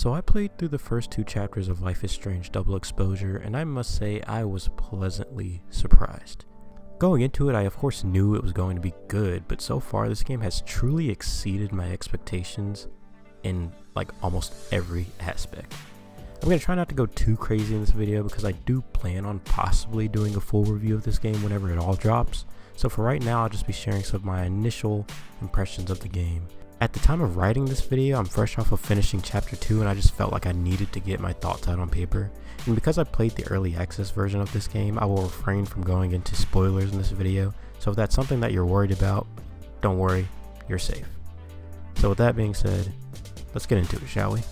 So I played through the first 2 chapters of Life is Strange Double Exposure, and I must say I was pleasantly surprised. Going into it, I of course knew it was going to be good, but so far this game has truly exceeded my expectations in like almost every aspect. I'm going to try not to go too crazy in this video because I do plan on possibly doing a full review of this game whenever it all drops. So for right now, I'll just be sharing some of my initial impressions of the game. At the time of writing this video, I'm fresh off of finishing chapter 2 and I just felt like I needed to get my thoughts out on paper. And because I played the early access version of this game, I will refrain from going into spoilers in this video. So if that's something that you're worried about, don't worry, you're safe. So with that being said, let's get into it, shall we?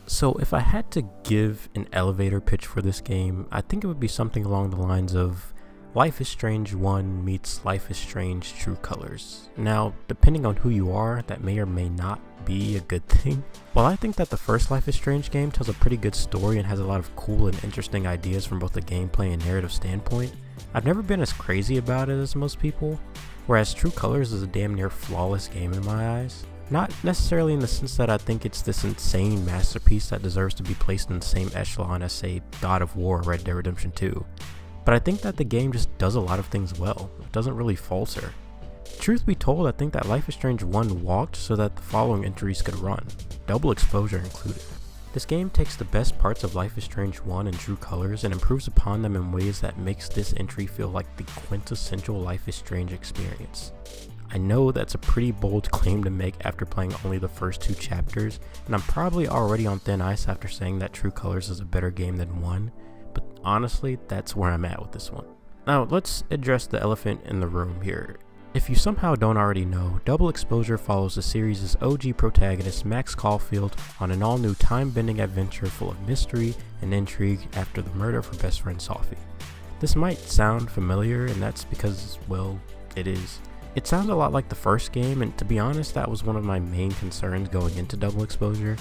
So if I had to give an elevator pitch for this game, I think it would be something along the lines of Life is Strange 1 meets Life is Strange True Colors. Now, depending on who you are, that may or may not be a good thing. While I think that the first Life is Strange game tells a pretty good story and has a lot of cool and interesting ideas from both a gameplay and narrative standpoint, I've never been as crazy about it as most people, whereas True Colors is a damn near flawless game in my eyes. Not necessarily in the sense that I think it's this insane masterpiece that deserves to be placed in the same echelon as, say, God of War or Red Dead Redemption 2. But I think that the game just does a lot of things well. It doesn't really falter. Truth be told, I think that Life is Strange 1 walked so that the following entries could run, Double Exposure included. This game takes the best parts of Life is Strange 1 and True Colors and improves upon them in ways that makes this entry feel like the quintessential Life is Strange experience. I know that's a pretty bold claim to make after playing only the first 2 chapters, and I'm probably already on thin ice after saying that True Colors is a better game than 1. But honestly, that's where I'm at with this one. Now, let's address the elephant in the room here. If you somehow don't already know, Double Exposure follows the series' OG protagonist Max Caulfield on an all-new time-bending adventure full of mystery and intrigue after the murder of her best friend Sophie. This might sound familiar, and that's because, well, it is. It sounds a lot like the first game, and to be honest, that was one of my main concerns going into Double Exposure.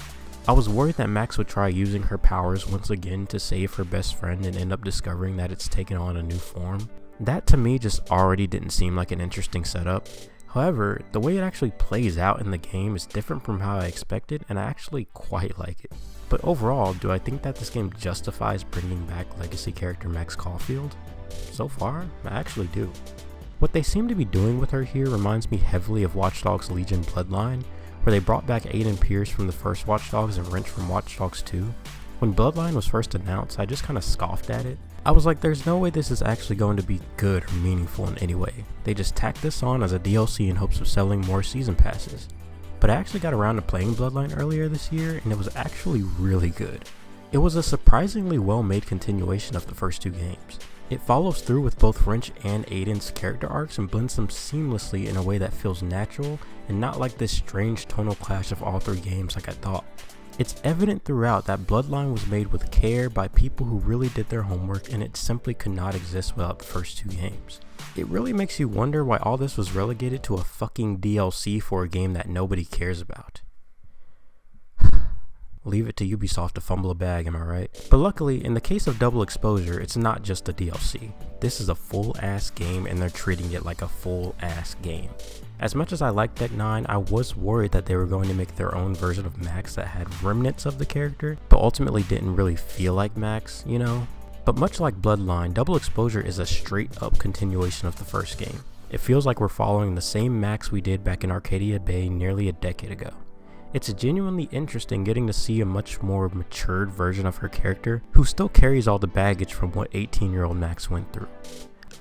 I was worried that Max would try using her powers once again to save her best friend and end up discovering that it's taken on a new form. That to me just already didn't seem like an interesting setup. However, the way it actually plays out in the game is different from how I expected, and I actually quite like it. But overall, do I think that this game justifies bringing back legacy character Max Caulfield? So far, I actually do. What they seem to be doing with her here reminds me heavily of Watchdogs Legion Bloodline, where they brought back Aiden Pierce from the first Watch Dogs and Wrench from Watch Dogs 2. When Bloodline was first announced, I just kinda scoffed at it. I was like, there's no way this is actually going to be good or meaningful in any way. They just tacked this on as a DLC in hopes of selling more season passes. But I actually got around to playing Bloodline earlier this year, and it was actually really good. It was a surprisingly well-made continuation of the first 2 games. It follows through with both Wrench and Aiden's character arcs and blends them seamlessly in a way that feels natural and not like this strange tonal clash of all 3 games like I thought. It's evident throughout that Bloodline was made with care by people who really did their homework, and it simply could not exist without the first 2 games. It really makes you wonder why all this was relegated to a fucking DLC for a game that nobody cares about. Leave it to Ubisoft to fumble a bag, am I right? But luckily, in the case of Double Exposure, it's not just a DLC. This is a full-ass game, and they're treating it like a full-ass game. As much as I liked Deck 9, I was worried that they were going to make their own version of Max that had remnants of the character, but ultimately didn't really feel like Max, you know? But much like Bloodline, Double Exposure is a straight-up continuation of the first game. It feels like we're following the same Max we did back in Arcadia Bay nearly a decade ago. It's genuinely interesting getting to see a much more matured version of her character who still carries all the baggage from what 18-year-old Max went through.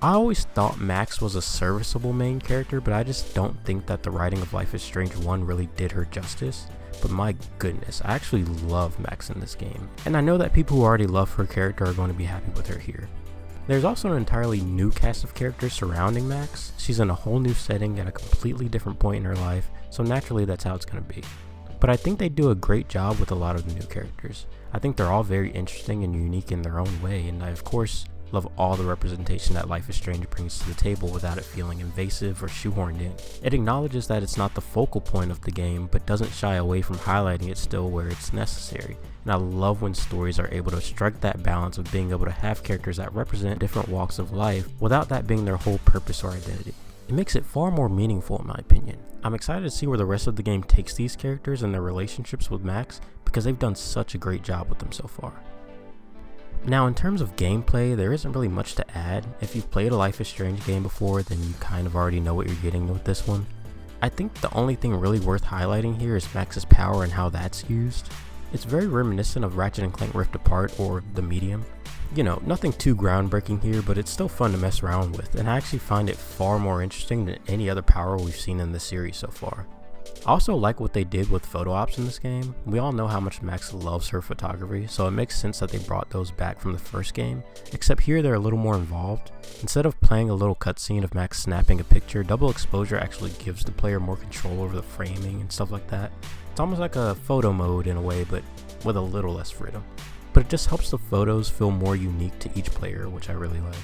I always thought Max was a serviceable main character, but I just don't think that the writing of Life is Strange 1 really did her justice. But my goodness, I actually love Max in this game, and I know that people who already love her character are going to be happy with her here. There's also an entirely new cast of characters surrounding Max. She's in a whole new setting at a completely different point in her life, so naturally that's how it's going to be. But I think they do a great job with a lot of the new characters. I think they're all very interesting and unique in their own way, and I of course love all the representation that Life is Strange brings to the table without it feeling invasive or shoehorned in. It acknowledges that it's not the focal point of the game, but doesn't shy away from highlighting it still where it's necessary. And I love when stories are able to strike that balance of being able to have characters that represent different walks of life without that being their whole purpose or identity. It makes it far more meaningful in my opinion. I'm excited to see where the rest of the game takes these characters and their relationships with Max, because they've done such a great job with them so far. Now, in terms of gameplay, there isn't really much to add. If you've played a Life is Strange game before, then you kind of already know what you're getting with this one. I think the only thing really worth highlighting here is Max's power and how that's used. It's very reminiscent of Ratchet & Clank Rift Apart or The Medium. You know, nothing too groundbreaking here, but it's still fun to mess around with, and I actually find it far more interesting than any other power we've seen in the series so far. I also like what they did with photo ops in this game. We all know how much Max loves her photography, so it makes sense that they brought those back from the first game, except here they're a little more involved. Instead of playing a little cutscene of Max snapping a picture, double exposure actually gives the player more control over the framing and stuff like that. It's almost like a photo mode in a way, but with a little less freedom. But it just helps the photos feel more unique to each player, which I really like.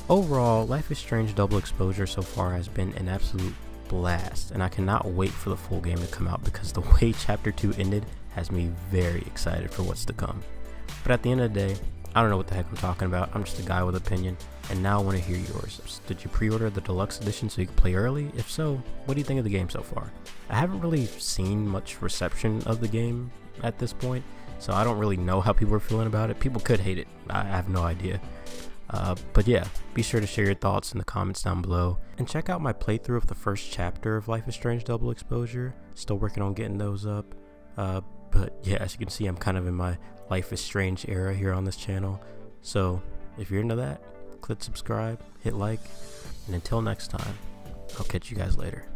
Overall, Life is Strange Double Exposure so far has been an absolute blast, and I cannot wait for the full game to come out because the way Chapter 2 ended has me very excited for what's to come. But at the end of the day, I don't know what the heck I'm talking about. I'm just a guy with an opinion, and now I want to hear yours. Did you pre-order the deluxe edition so you can play early? If so, what do you think of the game so far? I haven't really seen much reception of the game at this point, so I don't really know how people are feeling about it. People could hate it, I have no idea. But yeah, be sure to share your thoughts in the comments down below, and check out my playthrough of the first chapter of Life is Strange Double Exposure. Still working on getting those up, but yeah, as you can see, I'm kind of in my Life is Strange era here on this channel, so if you're into that, click subscribe, hit like, and until next time, I'll catch you guys later.